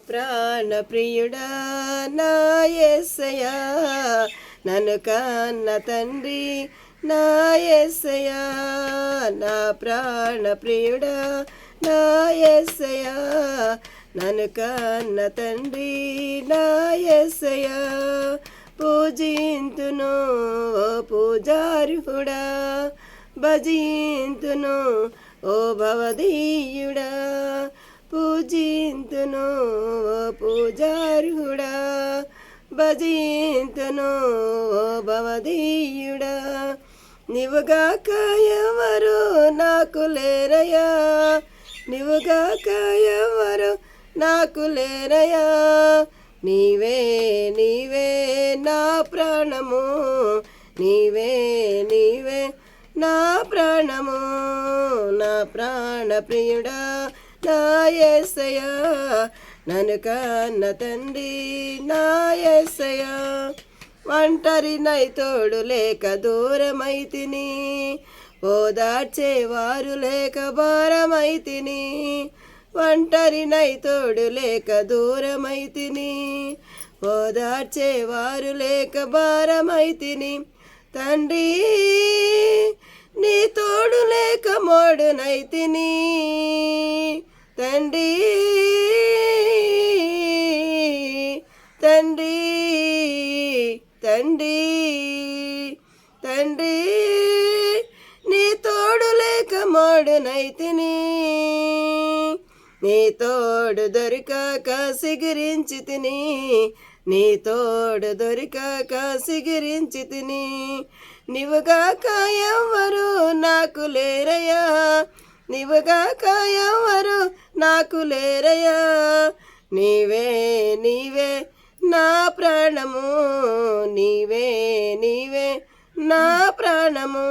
ప్రాణ ప్రియుడా నా యేసయ్యా, నన్ను కన్న తండ్రి నా యేసయ్యా, నా ప్రాణ ప్రియుడా నా యేసయ్యా, నన్ను కన్న తండ్రి నా యేసయ్యా. పూజింతును ఓ పూజార్హుడా, భజింతును ఓ భవదీయుడా, పూజింతును ఓ పూజార్హుడా, భజింతును ఓ భవదీయుడా. నీవుగాక ఎవరు నాకు లేరయా, నీవుగాక ఎవరు నాకు లేరయా. నీవే నీవే నా ప్రాణము, నీవే నీవే నా ప్రాణము, నా ప్రాణ ప్రియుడా నా యేసయ్యా, నన్ను కన్న తండ్రి నా యేసయ్యా. ఒంటరినై తోడు లేక దూరమైతిని, ఓదార్చేవారు లేక భారమైతిని. ఒంటరినై తోడు లేక దూరమైతిని, ఓదార్చేవారు లేక భారమైతిని. తండ్రి నీ తోడు లేక మోడునైతిని, తండ్రి తండ్రి తండ్రి తండ్రి నీ తోడు లేక మోడునైతిని. నీ తోడు దొరికాక సిగిరించి తిని, నీ తోడు దొరికాక సిగిరించి తిని. నీవుగాక ఎవ్వరు నాకు లేరయ్యా, నీవుగాక ఎవ్వరు నాకు లేరయ్యా. నీవే నీవే నా ప్రాణము, నీవే నీవే నా ప్రాణము.